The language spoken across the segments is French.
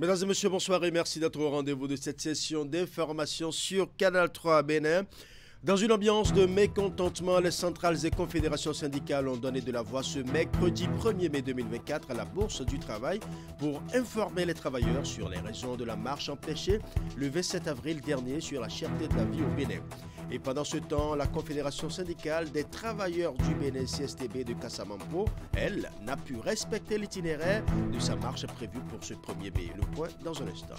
Mesdames et messieurs, bonsoir et merci d'être au rendez-vous de cette session d'information sur Canal 3 Bénin. Dans une ambiance de mécontentement, les centrales et confédérations syndicales ont donné de la voix ce mercredi 1er mai 2024 à la Bourse du Travail pour informer les travailleurs sur les raisons de la marche empêchée le 27 avril dernier sur la cherté de la vie au Bénin. Et pendant ce temps, la Confédération syndicale des travailleurs du Bénin CSTB de Kassamampo, elle, n'a pu respecter l'itinéraire de sa marche prévue pour ce 1er mai. Le point dans un instant.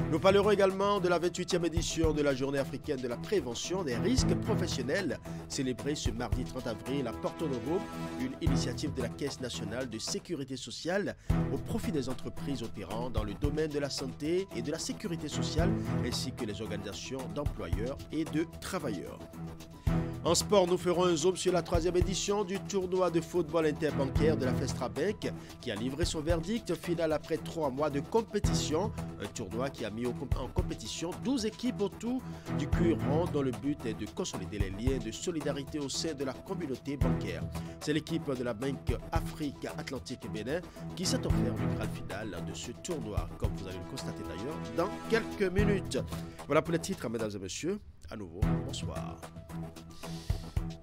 Nous parlerons également de la 28e édition de la Journée africaine de la prévention des risques professionnels, célébrée ce mardi 30 avril à Porto Novo, une initiative de la Caisse nationale de sécurité sociale au profit des entreprises opérant dans le domaine de la santé et de la sécurité sociale, ainsi que les organisations d'employeurs et de travailleurs. En sport, nous ferons un zoom sur la 3e édition du tournoi de football interbancaire de la Festra Bank qui a livré son verdict final après 3 mois de compétition. Un tournoi qui a mis en compétition 12 équipes autour du cul rond dont le but est de consolider les liens de solidarité au sein de la communauté bancaire. C'est l'équipe de la Banque Afrique Atlantique Bénin qui s'est offert le Graal final de ce tournoi, comme vous allez le constater d'ailleurs dans quelques minutes. Voilà pour les titres, mesdames et messieurs. À nouveau, bonsoir.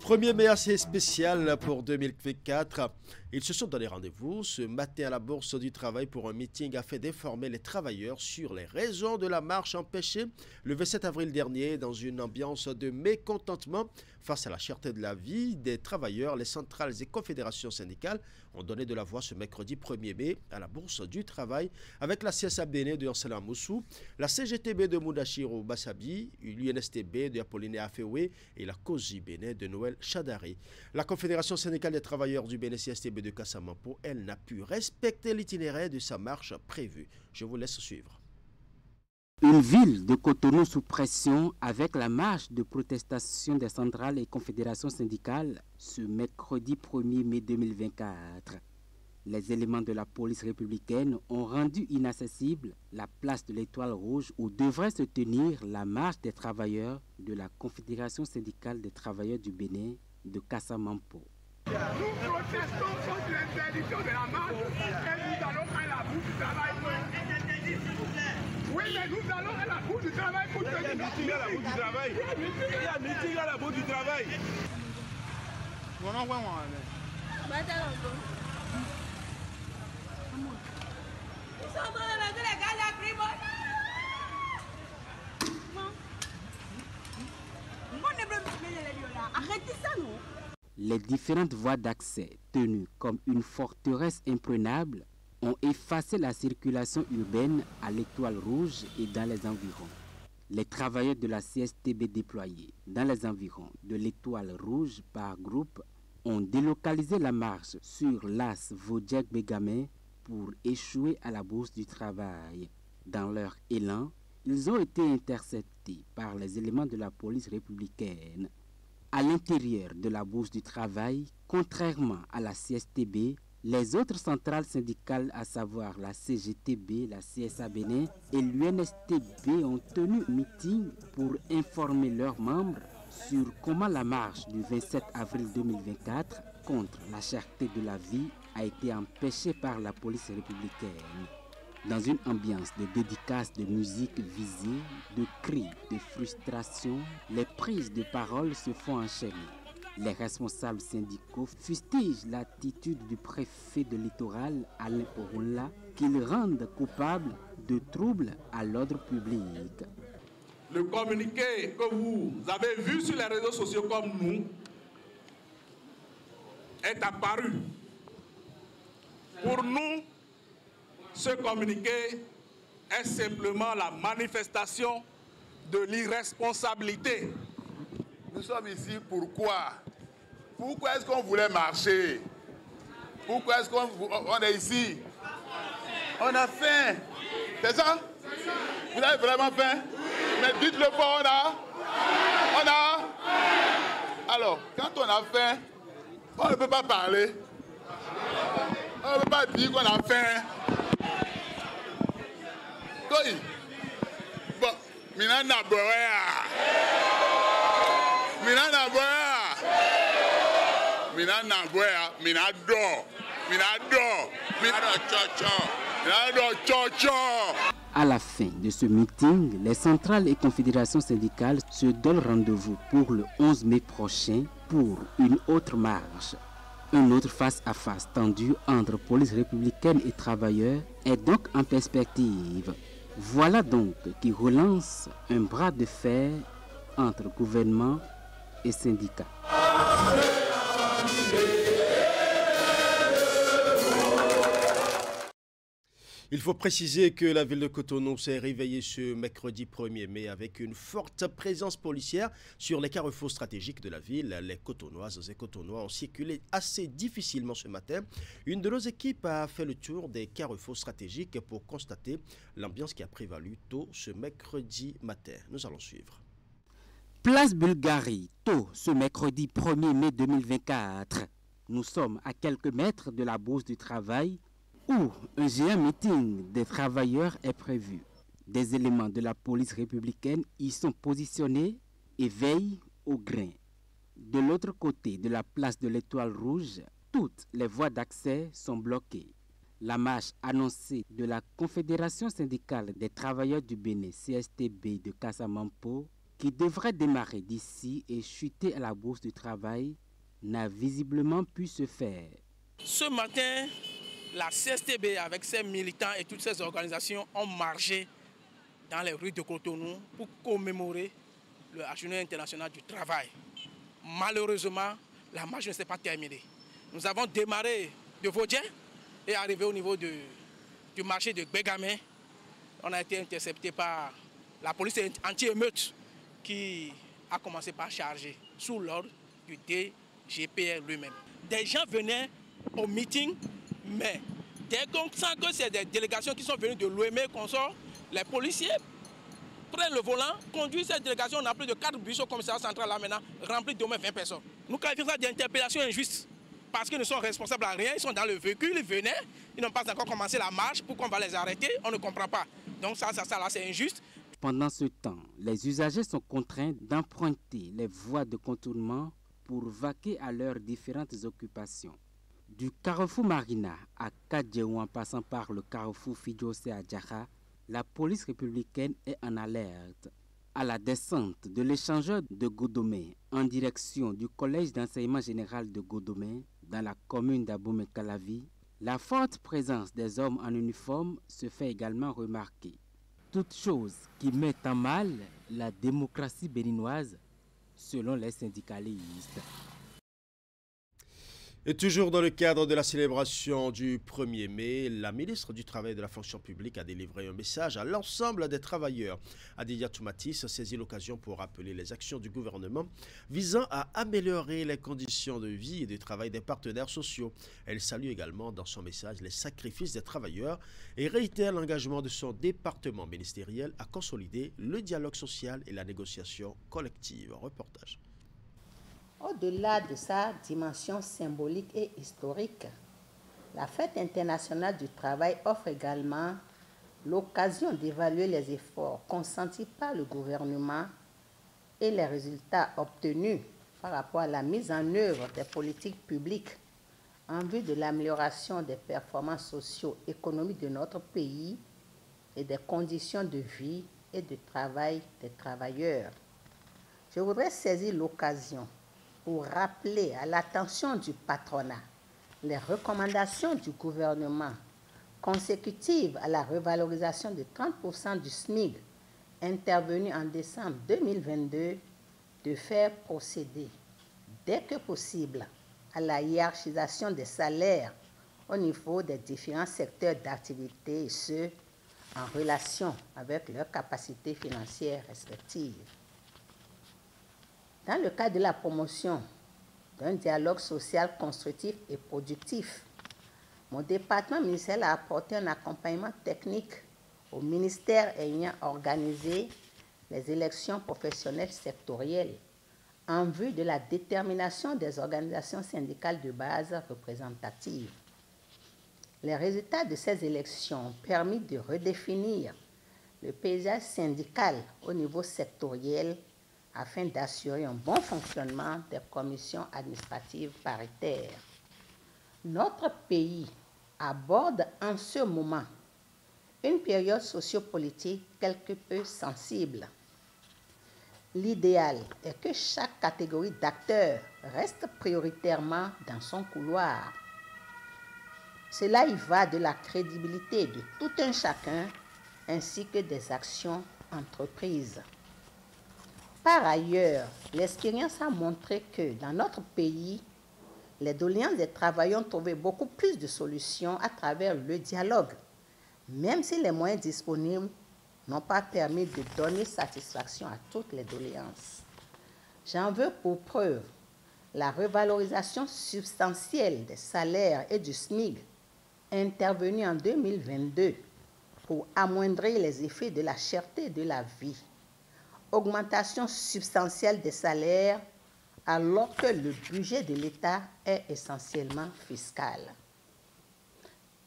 1er mai assez spécial pour 2024. Ils se sont donné rendez-vous ce matin à la Bourse du Travail pour un meeting afin d'informer les travailleurs sur les raisons de la marche empêchée le 27 avril dernier dans une ambiance de mécontentement face à la cherté de la vie des travailleurs. Les centrales et confédérations syndicales ont donné de la voix ce mercredi 1er mai à la Bourse du Travail avec la CSA Bénin de Ansela Moussou, la CGTB de Moudachiro Bassabi, l'UNSTB de Apollinaire Afewe et la COSI Bénin de Noël Chadari. La Confédération syndicale des travailleurs du Bénin CSTB de Kassamampo, elle n'a pu respecter l'itinéraire de sa marche prévue. Je vous laisse suivre. Une ville de Cotonou sous pression avec la marche de protestation des centrales et confédérations syndicales ce mercredi 1er mai 2024. Les éléments de la police républicaine ont rendu inaccessible la place de l'Étoile Rouge où devrait se tenir la marche des travailleurs de la Confédération syndicale des travailleurs du Bénin de Kassamampo. Nous protestons contre l'interdiction de la marche et nous allons à la bourse du travail. Oui, mais nous allons à la bourse du travail pour tenir. Il y a un meeting à la bourse du travail. Il y a un meeting à la bourse du travail. Arrêtez ça, non? Les différentes voies d'accès, tenues comme une forteresse imprenable, ont effacé la circulation urbaine à l'Étoile Rouge et dans les environs. Les travailleurs de la CSTB déployés dans les environs de l'Étoile Rouge par groupe ont délocalisé la marche sur l'as Vodjek-Bégamin pour échouer à la Bourse du Travail. Dans leur élan, ils ont été interceptés par les éléments de la police républicaine. À l'intérieur de la Bourse du Travail, contrairement à la CSTB, les autres centrales syndicales, à savoir la CGTB, la CSA Bénin et l'UNSTB, ont tenu un meeting pour informer leurs membres sur comment la marche du 27 avril 2024 contre la cherté de la vie a été empêchée par la police républicaine. Dans une ambiance de dédicaces de musique visée, de cris, de frustration, les prises de parole se font enchaîner. Les responsables syndicaux fustigent l'attitude du préfet de littoral, Alain Orunla, qu'ils rendent coupable de troubles à l'ordre public. Le communiqué que vous avez vu sur les réseaux sociaux comme nous est apparu. Pour nous, ce communiqué est simplement la manifestation de l'irresponsabilité. Nous sommes ici pourquoi? Pourquoi est-ce qu'on voulait marcher? Pourquoi est-ce qu'on est ici? On a faim. C'est ça? Vous avez vraiment faim? Mais dites-le pas, on a? Alors, quand on a faim, on ne peut pas parler. On ne peut pas dire qu'on a faim. Bon, Minana Boya. Minana Boya. Minana Boya. Minado. Minado. Minado Chocho. À la fin de ce meeting, les centrales et confédérations syndicales se donnent rendez-vous pour le 11 mai prochain pour une autre marche. Un autre face-à-face tendu entre police républicaine et travailleurs est donc en perspective. Voilà donc qui relance un bras de fer entre gouvernement et syndicats. Il faut préciser que la ville de Cotonou s'est réveillée ce mercredi 1er mai avec une forte présence policière sur les carrefours stratégiques de la ville. Les Cotonoises et Cotonois ont circulé assez difficilement ce matin. Une de nos équipes a fait le tour des carrefours stratégiques pour constater l'ambiance qui a prévalu tôt ce mercredi matin. Nous allons suivre. Place Bulgarie, tôt ce mercredi 1er mai 2024. Nous sommes à quelques mètres de la Bourse du Travail, où un géant meeting des travailleurs est prévu. Des éléments de la police républicaine y sont positionnés et veillent au grain. De l'autre côté de la place de l'Étoile Rouge, toutes les voies d'accès sont bloquées. La marche annoncée de la Confédération syndicale des travailleurs du Bénin, CSTB de Casamampo, qui devrait démarrer d'ici et chuter à la Bourse du Travail, n'a visiblement pu se faire. Ce matin, la CSTB avec ses militants et toutes ses organisations ont marché dans les rues de Cotonou pour commémorer la Journée internationale du travail. Malheureusement, la marche ne s'est pas terminée. Nous avons démarré de Vaudien et arrivé au niveau du marché de Bégamé. On a été intercepté par la police anti-émeute qui a commencé par charger sous l'ordre du DGPR lui-même. Des gens venaient au meeting, mais dès qu'on sent que c'est des délégations qui sont venues de l'OME qu'on sort, les policiers prennent le volant, conduisent cette délégation. On a plus de 4 bus au commissariat central là maintenant, remplis d'au moins 20 personnes. Nous qualifions ça d'interpellation injuste parce qu'ils ne sont responsables à rien. Ils sont dans le véhicule, ils venaient, ils n'ont pas encore commencé la marche. Pourquoi on va les arrêter? On ne comprend pas. Donc ça là, c'est injuste. Pendant ce temps, les usagers sont contraints d'emprunter les voies de contournement pour vaquer à leurs différentes occupations. Du carrefour Marina à Kadjeou en passant par le carrefour Fidjose à Djara, la police républicaine est en alerte. À la descente de l'échangeur de Godomé en direction du collège d'enseignement général de Godomé dans la commune d'Abomey-Calavi, la forte présence des hommes en uniforme se fait également remarquer. Toute chose qui met en mal la démocratie béninoise, selon les syndicalistes. Et toujours dans le cadre de la célébration du 1er mai, la ministre du Travail et de la Fonction publique a délivré un message à l'ensemble des travailleurs. Adilia Toumatis saisit l'occasion pour rappeler les actions du gouvernement visant à améliorer les conditions de vie et de travail des partenaires sociaux. Elle salue également dans son message les sacrifices des travailleurs et réitère l'engagement de son département ministériel à consolider le dialogue social et la négociation collective. Reportage. Au-delà de sa dimension symbolique et historique, la Fête internationale du travail offre également l'occasion d'évaluer les efforts consentis par le gouvernement et les résultats obtenus par rapport à la mise en œuvre des politiques publiques en vue de l'amélioration des performances socio-économiques de notre pays et des conditions de vie et de travail des travailleurs. Je voudrais saisir l'occasion pour rappeler à l'attention du patronat les recommandations du gouvernement consécutives à la revalorisation de 30% du SMIC intervenue en décembre 2022 de faire procéder dès que possible à la hiérarchisation des salaires au niveau des différents secteurs d'activité et ce, en relation avec leurs capacités financières respectives. Dans le cadre de la promotion d'un dialogue social constructif et productif, mon département ministériel a apporté un accompagnement technique au ministère ayant organisé les élections professionnelles sectorielles en vue de la détermination des organisations syndicales de base représentatives. Les résultats de ces élections ont permis de redéfinir le paysage syndical au niveau sectoriel afin d'assurer un bon fonctionnement des commissions administratives paritaires. Notre pays aborde en ce moment une période sociopolitique quelque peu sensible. L'idéal est que chaque catégorie d'acteurs reste prioritairement dans son couloir. Cela y va de la crédibilité de tout un chacun ainsi que des actions entreprises. Par ailleurs, l'expérience a montré que dans notre pays, les doléances des travailleurs ont trouvé beaucoup plus de solutions à travers le dialogue, même si les moyens disponibles n'ont pas permis de donner satisfaction à toutes les doléances. J'en veux pour preuve la revalorisation substantielle des salaires et du SMIC intervenue en 2022 pour amoindrir les effets de la cherté de la vie. Augmentation substantielle des salaires alors que le budget de l'État est essentiellement fiscal.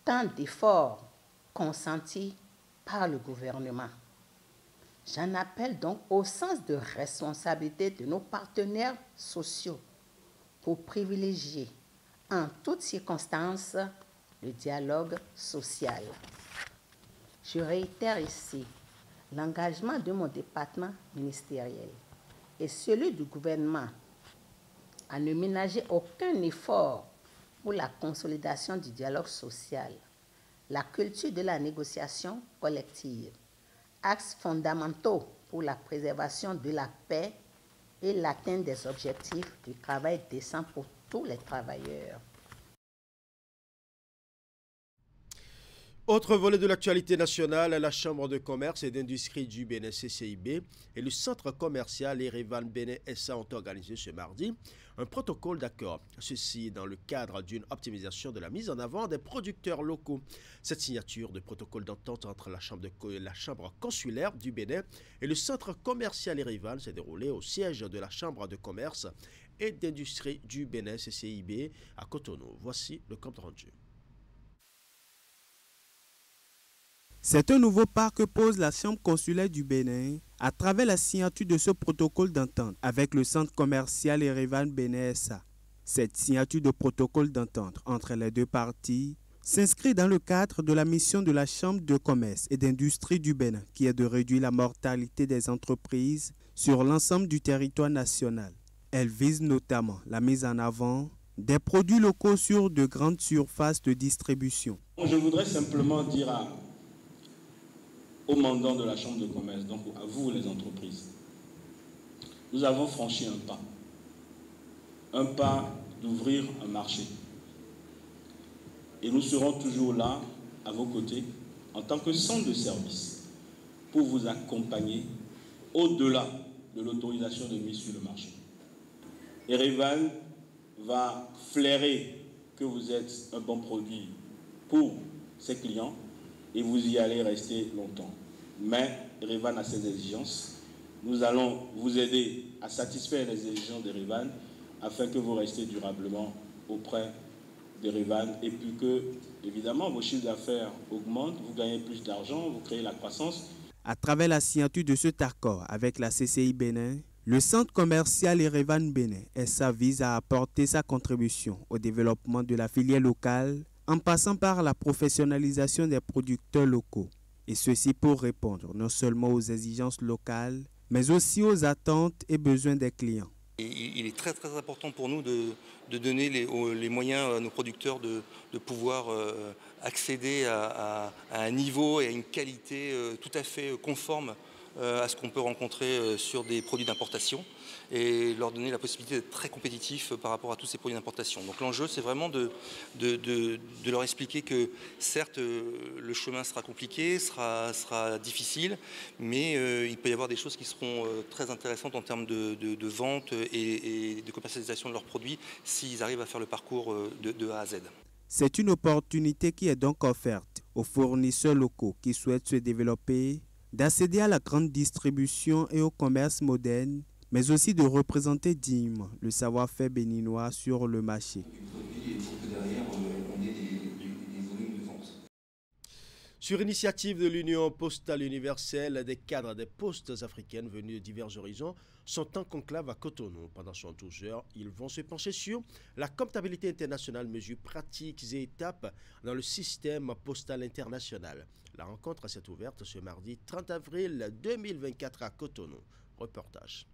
Tant d'efforts consentis par le gouvernement. J'en appelle donc au sens de responsabilité de nos partenaires sociaux pour privilégier en toutes circonstances le dialogue social. Je réitère ici l'engagement de mon département ministériel et celui du gouvernement à ne ménager aucun effort pour la consolidation du dialogue social, la culture de la négociation collective, axes fondamentaux pour la préservation de la paix et l'atteinte des objectifs du travail décent pour tous les travailleurs. Autre volet de l'actualité nationale, la Chambre de commerce et d'industrie du Bénin CCIB et le centre commercial Yerevan Bénin SA ont organisé ce mardi un protocole d'accord. Ceci dans le cadre d'une optimisation de la mise en avant des producteurs locaux. Cette signature de protocole d'entente entre la chambre consulaire du Bénin et le centre commercial Yerevan s'est déroulée au siège de la Chambre de commerce et d'industrie du Bénin CCIB à Cotonou. Voici le compte rendu. C'est un nouveau pas que pose la Chambre consulaire du Bénin à travers la signature de ce protocole d'entente avec le centre commercial Yerevan Bénin SA. Cette signature de protocole d'entente entre les deux parties s'inscrit dans le cadre de la mission de la Chambre de commerce et d'industrie du Bénin qui est de réduire la mortalité des entreprises sur l'ensemble du territoire national. Elle vise notamment la mise en avant des produits locaux sur de grandes surfaces de distribution. Je voudrais simplement dire aux mandants de la Chambre de commerce, donc à vous les entreprises, nous avons franchi un pas d'ouvrir un marché. Et nous serons toujours là, à vos côtés, en tant que centre de service, pour vous accompagner au-delà de l'autorisation de mise sur le marché. Yerevan va flairer que vous êtes un bon produit pour ses clients et vous y allez rester longtemps. Mais Yerevan a ses exigences. Nous allons vous aider à satisfaire les exigences d'Yerevan afin que vous restiez durablement auprès d'Yerevan et puis que, évidemment, vos chiffres d'affaires augmentent, vous gagnez plus d'argent, vous créez la croissance. À travers la signature de cet accord avec la CCI Bénin, le centre commercial Yerevan Bénin SA vise à apporter sa contribution au développement de la filière locale en passant par la professionnalisation des producteurs locaux. Et ceci pour répondre non seulement aux exigences locales, mais aussi aux attentes et besoins des clients. Il est très important pour nous de donner les moyens à nos producteurs de pouvoir accéder à un niveau et à une qualité tout à fait conforme à ce qu'on peut rencontrer sur des produits d'importation et leur donner la possibilité d'être très compétitifs par rapport à tous ces produits d'importation. Donc l'enjeu, c'est vraiment de leur expliquer que certes, le chemin sera compliqué, sera difficile, mais il peut y avoir des choses qui seront très intéressantes en termes de vente et de commercialisation de leurs produits s'ils arrivent à faire le parcours de A à Z. C'est une opportunité qui est donc offerte aux fournisseurs locaux qui souhaitent se développer, d'accéder à la grande distribution et au commerce moderne, mais aussi de représenter dignement le savoir-faire béninois sur le marché. Sur initiative de l'Union postale universelle, des cadres des postes africaines venus de divers horizons sont en conclave à Cotonou. Pendant 72 heures, ils vont se pencher sur la comptabilité internationale, mesures pratiques et étapes dans le système postal international. La rencontre s'est ouverte ce mardi 30 avril 2024 à Cotonou. Reportage.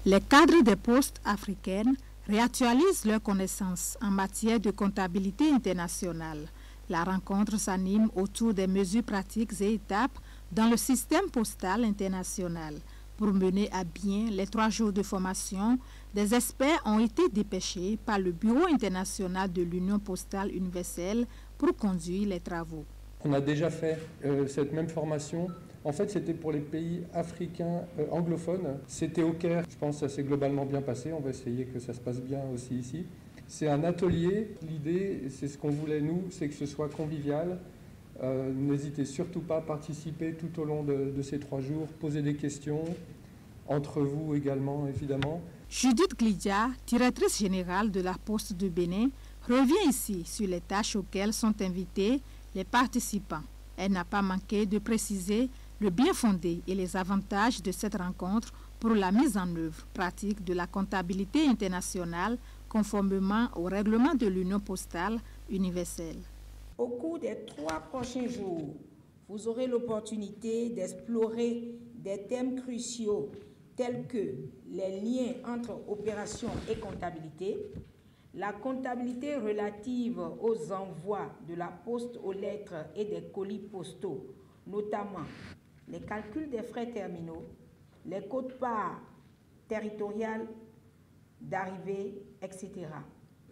Les cadres des postes africaines réactualisent leurs connaissances en matière de comptabilité internationale. La rencontre s'anime autour des mesures pratiques et étapes dans le système postal international. Pour mener à bien les 3 jours de formation, des experts ont été dépêchés par le Bureau international de l'Union postale universelle pour conduire les travaux. On a déjà fait cette même formation. En fait, c'était pour les pays africains anglophones. C'était au Caire. Je pense que ça s'est globalement bien passé. On va essayer que ça se passe bien aussi ici. C'est un atelier. L'idée, c'est ce qu'on voulait nous, c'est que ce soit convivial. N'hésitez surtout pas à participer tout au long de ces 3 jours. Poser des questions, entre vous également, évidemment. Judith Glidia, directrice générale de la Poste de Bénin, revient ici sur les tâches auxquelles sont invités les participants. Elle n'a pas manqué de préciser le bien fondé et les avantages de cette rencontre pour la mise en œuvre pratique de la comptabilité internationale conformément au règlement de l'Union postale universelle. Au cours des 3 prochains jours, vous aurez l'opportunité d'explorer des thèmes cruciaux tels que les liens entre opération et comptabilité, la comptabilité relative aux envois de la poste aux lettres et des colis postaux, notamment les calculs des frais terminaux, les quotes-parts territoriales d'arrivée, etc.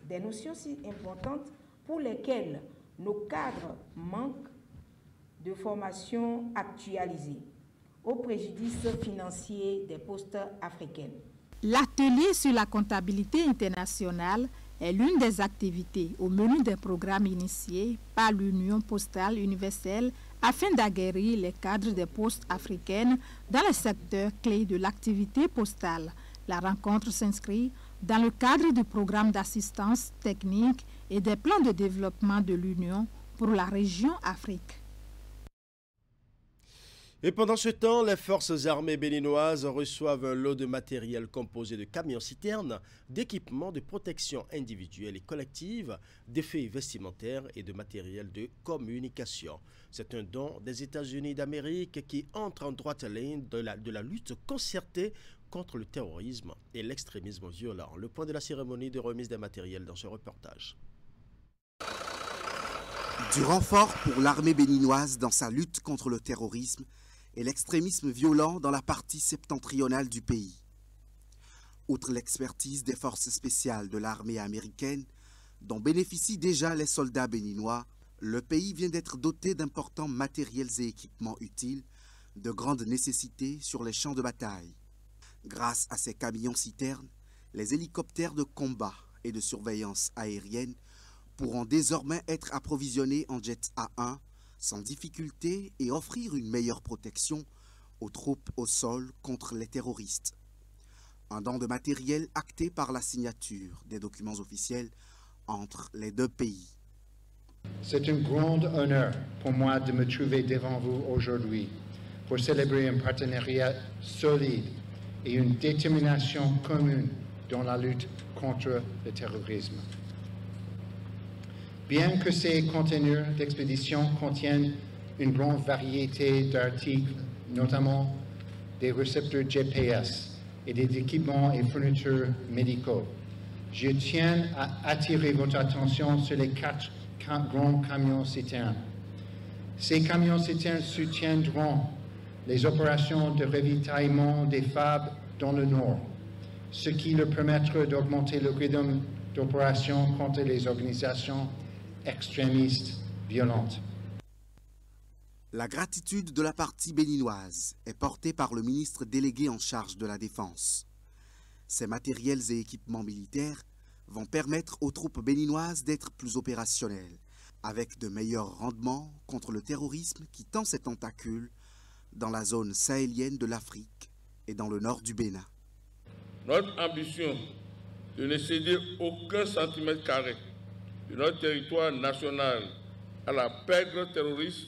Des notions si importantes pour lesquelles nos cadres manquent de formation actualisée, au préjudice financier des postes africaines. L'atelier sur la comptabilité internationale est l'une des activités au menu des programmes initiés par l'Union postale universelle afin d'aguerrir les cadres des postes africaines dans les secteurs clés de l'activité postale. La rencontre s'inscrit dans le cadre du programme d'assistance technique et des plans de développement de l'Union pour la région Afrique. Et pendant ce temps, les forces armées béninoises reçoivent un lot de matériel composé de camions-citernes, d'équipements de protection individuelle et collective, d'effets vestimentaires et de matériel de communication. C'est un don des États-Unis d'Amérique qui entre en droite ligne de la lutte concertée contre le terrorisme et l'extrémisme violent. Le point de la cérémonie de remise des matériels dans ce reportage. Du renfort pour l'armée béninoise dans sa lutte contre le terrorisme et l'extrémisme violent dans la partie septentrionale du pays. Outre l'expertise des forces spéciales de l'armée américaine, dont bénéficient déjà les soldats béninois, le pays vient d'être doté d'importants matériels et équipements utiles, de grande nécessité sur les champs de bataille. Grâce à ces camions-citernes, les hélicoptères de combat et de surveillance aérienne pourront désormais être approvisionnés en jet A1 sans difficulté et offrir une meilleure protection aux troupes au sol contre les terroristes. Un don de matériel acté par la signature des documents officiels entre les 2 pays. C'est un grand honneur pour moi de me trouver devant vous aujourd'hui pour célébrer un partenariat solide et une détermination commune dans la lutte contre le terrorisme. Bien que ces conteneurs d'expédition contiennent une grande variété d'articles, notamment des récepteurs GPS et des équipements et fournitures médicaux, je tiens à attirer votre attention sur les 4 grands camions-citernes. Ces camions-citernes soutiendront les opérations de ravitaillement des FAB dans le Nord, ce qui leur permettra d'augmenter le rythme d'opération contre les organisations extrémistes violentes. La gratitude de la partie béninoise est portée par le ministre délégué en charge de la Défense. Ces matériels et équipements militaires vont permettre aux troupes béninoises d'être plus opérationnelles, avec de meilleurs rendements contre le terrorisme qui tend ses tentacules dans la zone sahélienne de l'Afrique et dans le nord du Bénin. Notre ambition de ne céder aucun centimètre carré de notre territoire national à la pègre terroriste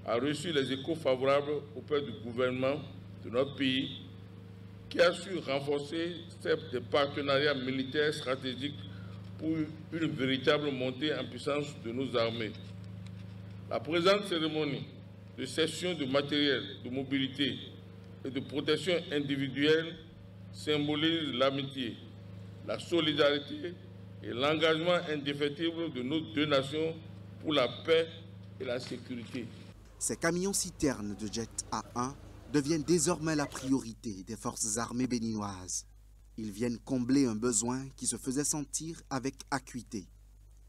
a reçu les échos favorables auprès du gouvernement de notre pays, qui a su renforcer des partenariats militaires stratégiques pour une véritable montée en puissance de nos armées. La présente cérémonie de cession de matériel, de mobilité et de protection individuelle symbolise l'amitié, la solidarité et l'engagement indéfectible de nos deux nations pour la paix et la sécurité. Ces camions-citernes de jet A1 deviennent désormais la priorité des forces armées béninoises. Ils viennent combler un besoin qui se faisait sentir avec acuité.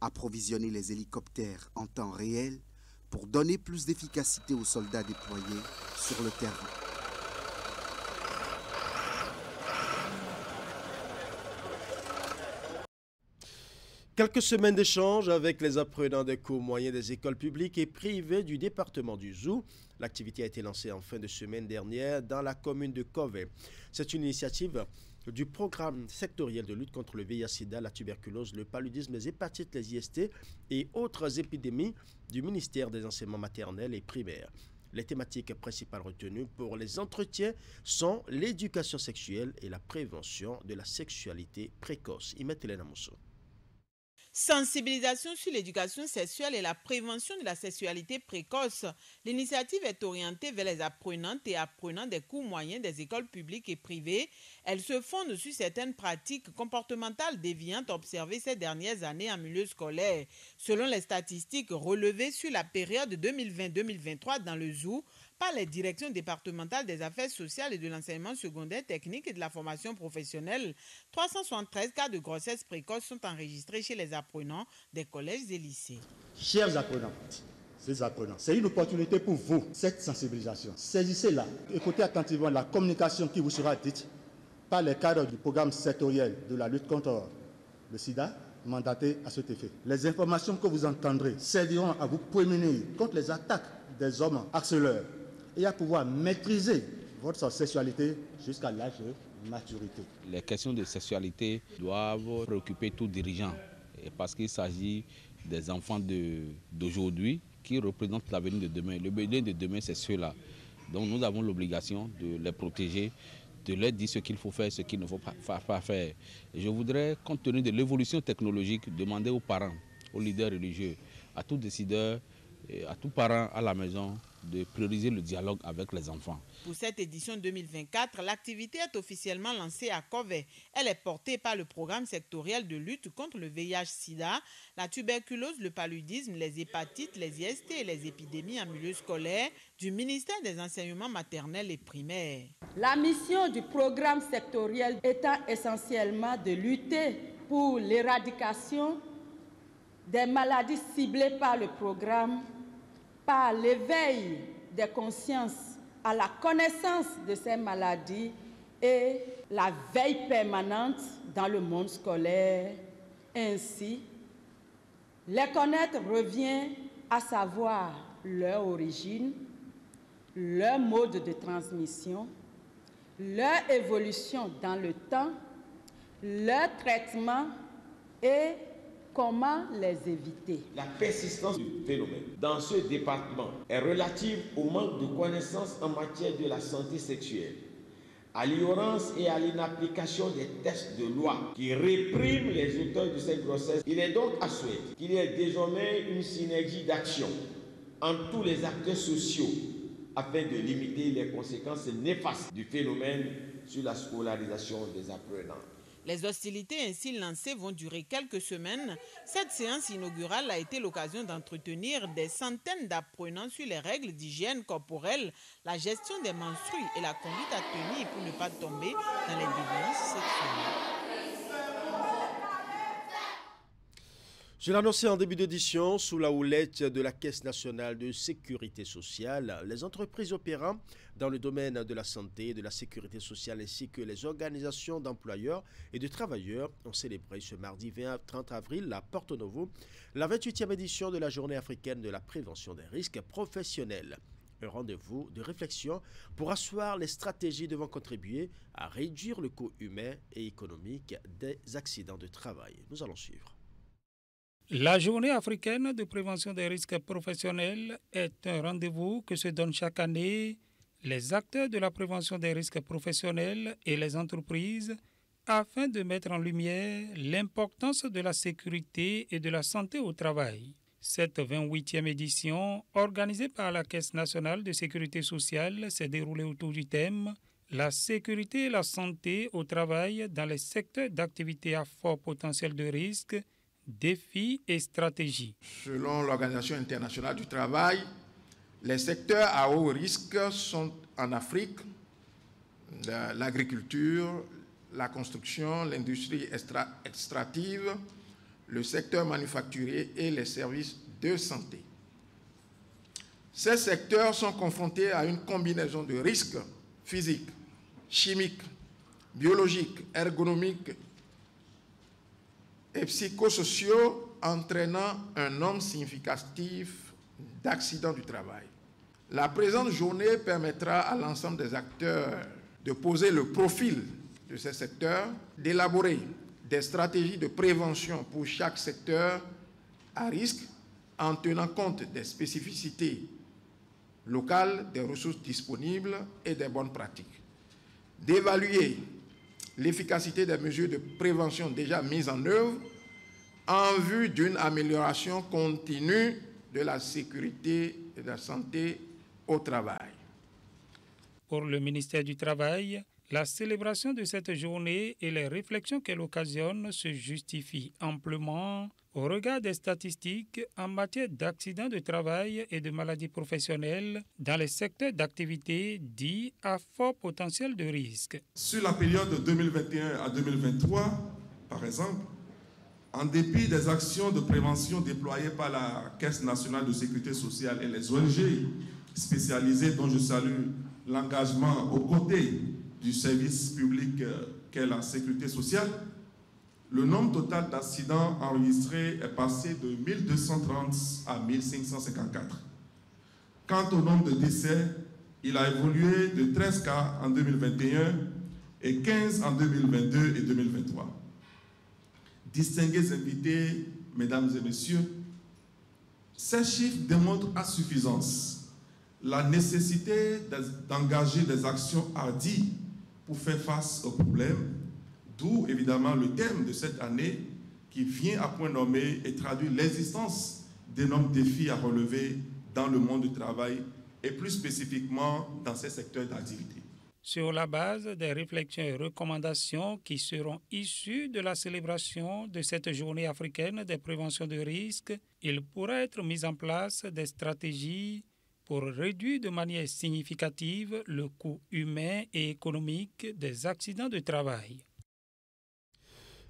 Approvisionner les hélicoptères en temps réel pour donner plus d'efficacité aux soldats déployés sur le terrain. Quelques semaines d'échanges avec les apprenants des cours moyens des écoles publiques et privées du département du Zou. L'activité a été lancée en fin de semaine dernière dans la commune de Covey. C'est une initiative du programme sectoriel de lutte contre le VIH-Sida, la tuberculose, le paludisme, les hépatites, les IST et autres épidémies du ministère des enseignements maternels et primaires. Les thématiques principales retenues pour les entretiens sont l'éducation sexuelle et la prévention de la sexualité précoce. Imet Hélène Mousso. Sensibilisation sur l'éducation sexuelle et la prévention de la sexualité précoce. L'initiative est orientée vers les apprenantes et apprenants des cours moyens des écoles publiques et privées. Elle se fonde sur certaines pratiques comportementales déviantes observées ces dernières années en milieu scolaire. Selon les statistiques relevées sur la période 2020-2023 dans le Zou, par les directions départementales des affaires sociales et de l'enseignement secondaire technique et de la formation professionnelle, 373 cas de grossesse précoce sont enregistrés chez les apprenants des collèges et lycées. Chers apprenants, c'est une opportunité pour vous, cette sensibilisation. Saisissez-la, écoutez attentivement la communication qui vous sera dite par les cadres du programme sectoriel de la lutte contre le sida, mandaté à cet effet. Les informations que vous entendrez serviront à vous prémunir contre les attaques des hommes harceleurs et à pouvoir maîtriser votre sexualité jusqu'à l'âge de maturité. Les questions de sexualité doivent préoccuper tout dirigeant parce qu'il s'agit des enfants d'aujourd'hui qui représentent l'avenir de demain. Le l'avenir de demain, c'est ceux-là. Donc nous avons l'obligation de les protéger, de leur dire ce qu'il faut faire, ce qu'il ne faut pas faire. Et je voudrais, compte tenu de l'évolution technologique, demander aux parents, aux leaders religieux, à tous décideurs, et à tous parents à la maison de prioriser le dialogue avec les enfants. Pour cette édition 2024, l'activité est officiellement lancée à Covey. Elle est portée par le programme sectoriel de lutte contre le VIH-Sida, la tuberculose, le paludisme, les hépatites, les IST et les épidémies en milieu scolaire du ministère des enseignements maternels et primaires. La mission du programme sectoriel étant essentiellement de lutter pour l'éradication des maladies ciblées par le programme, par l'éveil des consciences à la connaissance de ces maladies et la veille permanente dans le monde scolaire. Ainsi, les connaître revient à savoir leur origine, leur mode de transmission, leur évolution dans le temps, leur traitement et comment les éviter. La persistance du phénomène dans ce département est relative au manque de connaissances en matière de la santé sexuelle, à l'ignorance et à l'inapplication des textes de loi qui répriment les auteurs de cette grossesse. Il est donc à souhaiter qu'il y ait désormais une synergie d'action entre tous les acteurs sociaux afin de limiter les conséquences néfastes du phénomène sur la scolarisation des apprenants. Les hostilités ainsi lancées vont durer quelques semaines. Cette séance inaugurale a été l'occasion d'entretenir des centaines d'apprenants sur les règles d'hygiène corporelle, la gestion des menstrues et la conduite à tenir pour ne pas tomber dans les déviances sexuelles. Je l'ai annoncé en début d'édition, sous la houlette de la Caisse nationale de sécurité sociale, les entreprises opérant dans le domaine de la santé et de la sécurité sociale ainsi que les organisations d'employeurs et de travailleurs ont célébré ce mardi 20-30 avril à Porto Novo la 28e édition de la Journée africaine de la prévention des risques professionnels. Un rendez-vous de réflexion pour asseoir les stratégies devant contribuer à réduire le coût humain et économique des accidents de travail. Nous allons suivre. La journée africaine de prévention des risques professionnels est un rendez-vous que se donnent chaque année les acteurs de la prévention des risques professionnels et les entreprises afin de mettre en lumière l'importance de la sécurité et de la santé au travail. Cette 28e édition, organisée par la Caisse nationale de sécurité sociale, s'est déroulée autour du thème « La sécurité et la santé au travail dans les secteurs d'activité à fort potentiel de risque, défis et stratégies ». Selon l'Organisation internationale du travail, les secteurs à haut risque sont en Afrique l'agriculture, la construction, l'industrie extractive, le secteur manufacturier et les services de santé. Ces secteurs sont confrontés à une combinaison de risques physiques, chimiques, biologiques, ergonomiques et psychosociaux entraînant un nombre significatif d'accidents du travail. La présente journée permettra à l'ensemble des acteurs de poser le profil de ces secteurs, d'élaborer des stratégies de prévention pour chaque secteur à risque en tenant compte des spécificités locales, des ressources disponibles et des bonnes pratiques, d'évaluer l'efficacité des mesures de prévention déjà mises en œuvre en vue d'une amélioration continue de la sécurité et de la santé au travail. Pour le ministère du Travail, la célébration de cette journée et les réflexions qu'elle occasionne se justifient amplement au regard des statistiques en matière d'accidents de travail et de maladies professionnelles dans les secteurs d'activité dits à fort potentiel de risque. Sur la période de 2021 à 2023, par exemple, en dépit des actions de prévention déployées par la Caisse nationale de sécurité sociale et les ONG spécialisées dont je salue l'engagement aux côtés du service public qu'est la sécurité sociale, le nombre total d'accidents enregistrés est passé de 1230 à 1554. Quant au nombre de décès, il a évolué de 13 cas en 2021 et 15 en 2022 et 2023. Distingués invités, mesdames et messieurs, ces chiffres démontrent à suffisance la nécessité d'engager des actions hardies pour faire face aux problèmes, d'où évidemment le thème de cette année qui vient à point nommé et traduit l'existence d'énormes défis à relever dans le monde du travail et plus spécifiquement dans ces secteurs d'activité. Sur la base des réflexions et recommandations qui seront issues de la célébration de cette journée africaine des préventions de risques, il pourra être mis en place des stratégies pour réduire de manière significative le coût humain et économique des accidents de travail.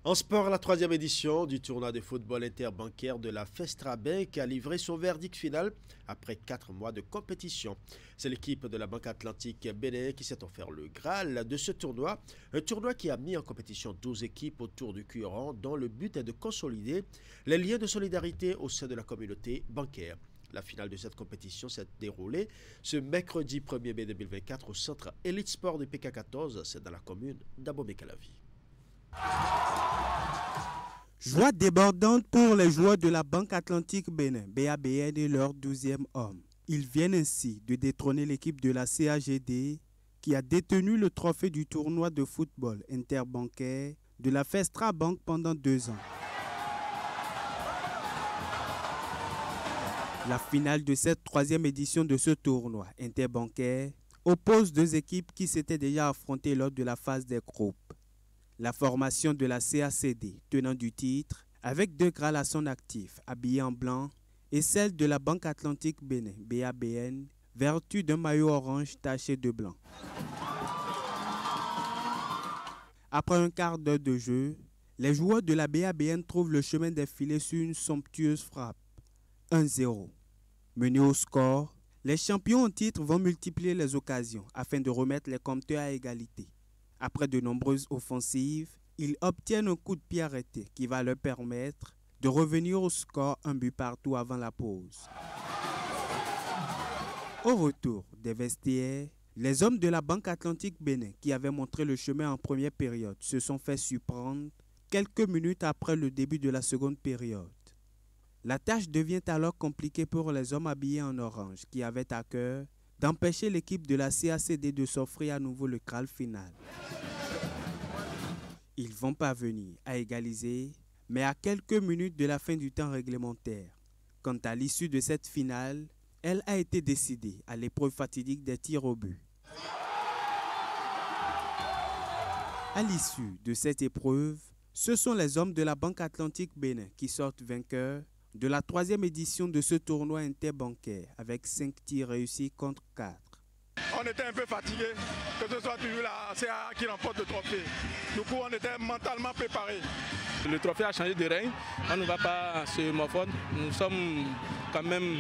En sport, la 3e édition du tournoi de football interbancaire de la Festra Bank a livré son verdict final après 4 mois de compétition. C'est l'équipe de la Banque Atlantique Bénin qui s'est offert le Graal de ce tournoi. Un tournoi qui a mis en compétition 12 équipes autour du cul-rang dont le but est de consolider les liens de solidarité au sein de la communauté bancaire. La finale de cette compétition s'est déroulée ce mercredi 1er mai 2024 au centre Elite Sport de PK14, c'est dans la commune d'Abomey-Calavi. Joie débordante pour les joueurs de la Banque Atlantique Bénin, BABN et leur 12e homme. Ils viennent ainsi de détrôner l'équipe de la CAGD qui a détenu le trophée du tournoi de football interbancaire de la Festra Bank pendant 2 ans. La finale de cette 3e édition de ce tournoi interbancaire oppose 2 équipes qui s'étaient déjà affrontées lors de la phase des groupes. La formation de la CACD, tenant du titre, avec 2 Graals à son actif, habillés en blanc, et celle de la Banque Atlantique Bénin, BABN, vertu d'un maillot orange taché de blanc. Après un quart d'heure de jeu, les joueurs de la BABN trouvent le chemin des filets sur une somptueuse frappe. 1-0. Menés au score, les champions en titre vont multiplier les occasions afin de remettre les compteurs à égalité. Après de nombreuses offensives, ils obtiennent un coup de pied arrêté qui va leur permettre de revenir au score 1 but partout avant la pause. Au retour des vestiaires, les hommes de la Banque Atlantique Bénin qui avaient montré le chemin en première période se sont fait surprendre quelques minutes après le début de la seconde période. La tâche devient alors compliquée pour les hommes habillés en orange qui avaient à cœur d'empêcher l'équipe de la CACD de s'offrir à nouveau le Graal final. Ils vont parvenir à égaliser, mais à quelques minutes de la fin du temps réglementaire. Quant à l'issue de cette finale, elle a été décidée à l'épreuve fatidique des tirs au but. À l'issue de cette épreuve, ce sont les hommes de la Banque Atlantique Bénin qui sortent vainqueurs de la 3e édition de ce tournoi interbancaire avec 5 tirs réussis contre 4. On était un peu fatigués, que ce soit toujours la CA qui remporte le trophée. Du coup, on était mentalement préparés. Le trophée a changé de règne, on ne va pas se morfondre. Nous sommes quand même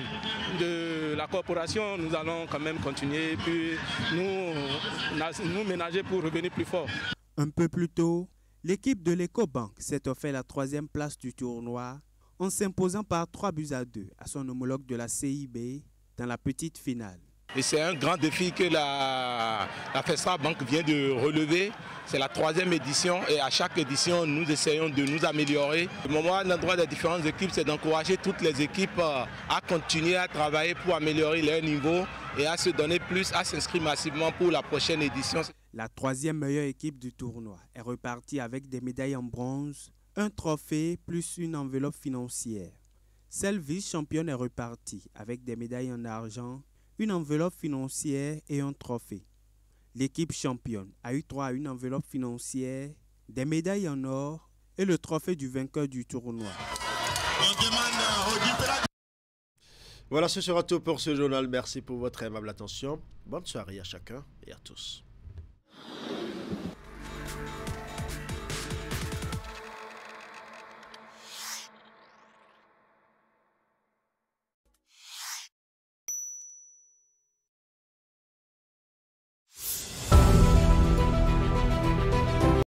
de la corporation, nous allons quand même continuer, puis nous ménager pour revenir plus fort. Un peu plus tôt, l'équipe de l'Ecobank s'est offert la 3e place du tournoi en s'imposant par 3-2 à son homologue de la CIB dans la petite finale. Et c'est un grand défi que la FESRA Bank vient de relever. C'est la 3e édition et à chaque édition, nous essayons de nous améliorer. Le moment à l'endroit des différentes équipes, c'est d'encourager toutes les équipes à continuer à travailler pour améliorer leur niveau et à se donner plus, à s'inscrire massivement pour la prochaine édition. La 3e meilleure équipe du tournoi est repartie avec des médailles en bronze, un trophée plus une enveloppe financière. Celle vice-championne est repartie avec des médailles en argent, une enveloppe financière et un trophée. L'équipe championne a eu droit à une enveloppe financière, des médailles en or et le trophée du vainqueur du tournoi. Voilà, ce sera tout pour ce journal. Merci pour votre aimable attention. Bonne soirée à chacun et à tous.